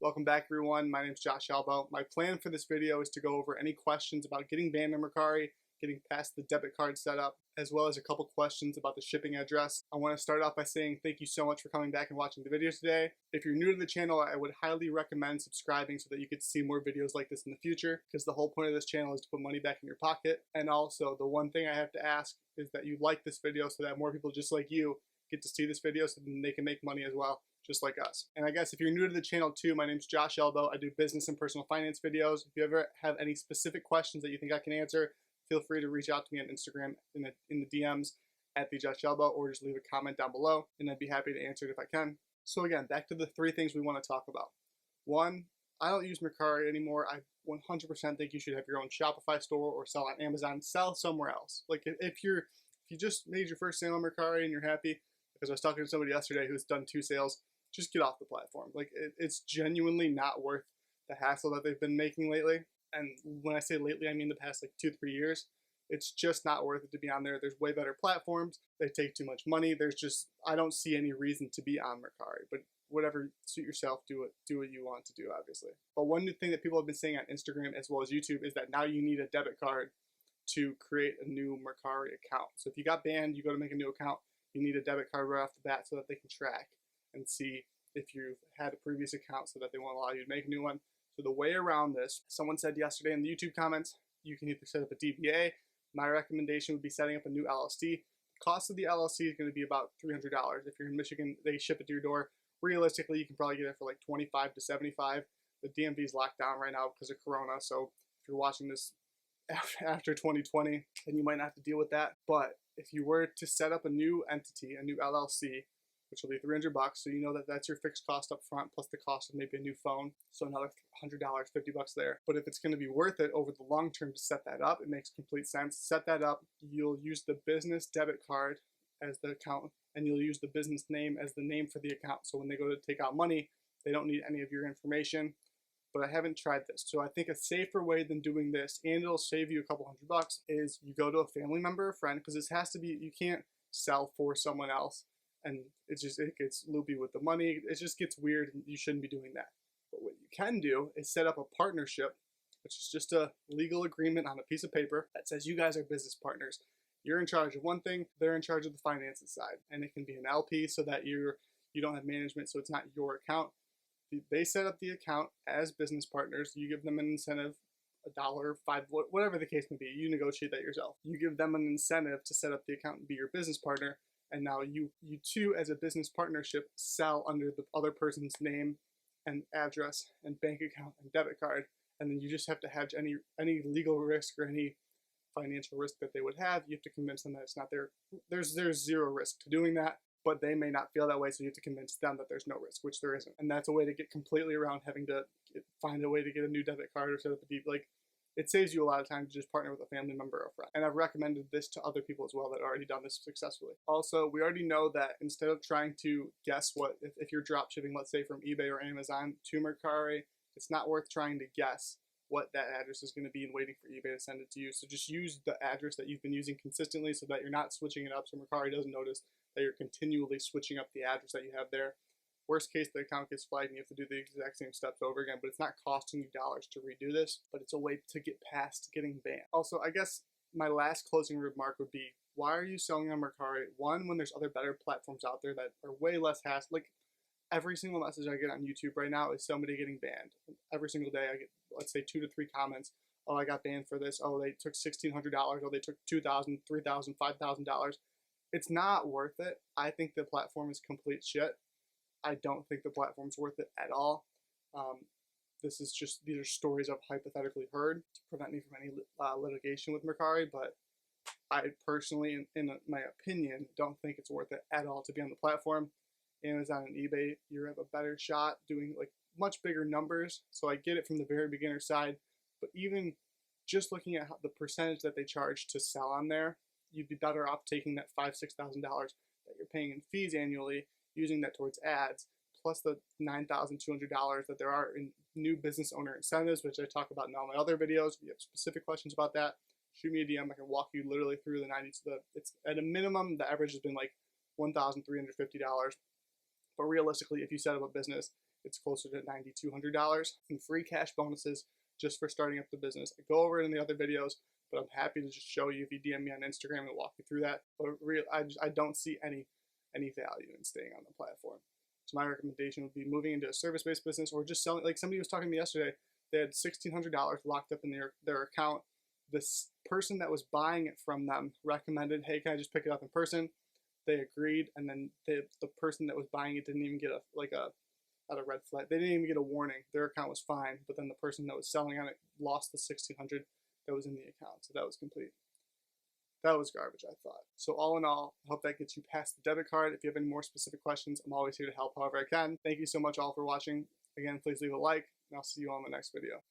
Welcome back, everyone. My name is Josh Albo. My plan for this video is to go over any questions about getting banned on Mercari, getting past the debit card setup, as well as a couple questions about the shipping address. I want to start off by saying thank you so much for coming back and watching the videos today. If you're new to the channel, I would highly recommend subscribing so that you get to see more videos like this in the future, because the whole point of this channel is to put money back in your pocket. And also, the one thing I have to ask is that you like this video so that more people just like you get to see this video so then they can make money as well, just like us. And I guess if you're new to the channel too, my name's Josh Elbow. I do business and personal finance videos. If you ever have any specific questions that you think I can answer, feel free to reach out to me on Instagram in the DMs at the Josh Elbow, or just leave a comment down below and I'd be happy to answer it if I can. So again, back to the three things we want to talk about. One, I don't use Mercari anymore. I 100% think you should have your own Shopify store or sell on Amazon, sell somewhere else. Like if you just made your first sale on Mercari and you're happy, because I was talking to somebody yesterday who's done 2 sales, just get off the platform. Like it's genuinely not worth the hassle that they've been making lately. And when I say lately, I mean the past like 2-3 years. It's just not worth it to be on there. There's way better platforms. They take too much money. I don't see any reason to be on Mercari, but whatever, suit yourself, do what you want to do, obviously. But one new thing that people have been saying on Instagram as well as YouTube is that now you need a debit card to create a new Mercari account. So if you got banned, you go to make a new account, you need a debit card right off the bat so that they can track and see if you've had a previous account so that they won't allow you to make a new one. So the way around this, someone said yesterday in the YouTube comments, you can either set up a DBA. My recommendation would be setting up a new LLC. The cost of the LLC is going to be about $300. If you're in Michigan, they ship it to your door. Realistically, you can probably get it for like $25 to $75. The DMV is locked down right now because of Corona, so if you're watching this after 2020, then you might not have to deal with that. But if you were to set up a new entity, a new LLC, which will be $300, so you know that that's your fixed cost up front, plus the cost of maybe a new phone, so another $100, $50 there. But if it's going to be worth it over the long term to set that up, it makes complete sense. Set that up, you'll use the business debit card as the account, and you'll use the business name as the name for the account. So when they go to take out money, they don't need any of your information. But I haven't tried this. So I think a safer way than doing this, and it'll save you a couple $100, is you go to a family member or friend, because this has to be, you can't sell for someone else. And it gets loopy with the money. It just gets weird, and you shouldn't be doing that. But what you can do is set up a partnership, which is just a legal agreement on a piece of paper that says you guys are business partners. You're in charge of one thing, they're in charge of the finances side. And it can be an LP so that you don't have management, so it's not your account. They set up the account as business partners. You give them an incentive, $1, $5, whatever the case may be. You negotiate that yourself. You give them an incentive to set up the account and be your business partner. And now you two, as a business partnership, sell under the other person's name and address and bank account and debit card. And then you just have to hedge any legal risk or any financial risk that they would have. You have to convince them that it's not there's zero risk to doing that. But they may not feel that way, so you have to convince them that there's no risk, which there isn't. And that's a way to get completely around having to find a way to get a new debit card or set up a deep, like, it saves you a lot of time to just partner with a family member or friend. And I've recommended this to other people as well that have already done this successfully. Also, we already know that instead of trying to guess what, if you're drop shipping, let's say from eBay or Amazon to Mercari, it's not worth trying to guess what that address is going to be and waiting for eBay to send it to you. So just use the address that you've been using consistently so that you're not switching it up, so Mercari doesn't notice that you're continually switching up the address that you have there. Worst case, the account gets flagged and you have to do the exact same steps over again, but it's not costing you dollars to redo this, but it's a way to get past getting banned. Also, I guess my last closing remark would be, why are you selling on Mercari? One, when there's other better platforms out there that are way less hassle. Like, every single message I get on YouTube right now is somebody getting banned. Every single day I get, let's say, 2 to 3 comments. Oh, I got banned for this. Oh, they took $1,600. Oh, they took $2,000, $3,000, $5,000. It's not worth it. I think the platform is complete shit. I don't think the platform's worth it at all. These are stories I've hypothetically heard to prevent me from any litigation with Mercari, but I personally, in my opinion, don't think it's worth it at all to be on the platform. Amazon and eBay, you have a better shot doing like much bigger numbers. So I get it from the very beginner side, but even just looking at the percentage that they charge to sell on there, you'd be better off taking that $5,000, $6,000 that you're paying in fees annually, using that towards ads, plus the $9,200 that there are in new business owner incentives, which I talk about in all my other videos. If you have specific questions about that, shoot me a DM. I can walk you literally through the 90. It's at a minimum, the average has been like $1,350 But realistically, if you set up a business, it's closer to $9,200 in free cash bonuses just for starting up the business. I go over it in the other videos, but I'm happy to just show you if you DM me on Instagram and walk you through that. But I don't see any value in staying on the platform. So my recommendation would be moving into a service-based business or just selling. Like somebody was talking to me yesterday, they had $1,600 locked up in their account. This person that was buying it from them recommended, hey, can I just pick it up in person? They agreed, and then the person that was buying it didn't even get not a red flag. They didn't even get a warning. Their account was fine, but then the person that was selling on it lost the $1,600 that was in the account. So that was garbage, I thought. So all in all, I hope that gets you past the debit card. If you have any more specific questions, I'm always here to help however I can. Thank you so much all for watching. Again, please leave a like, and I'll see you on the next video.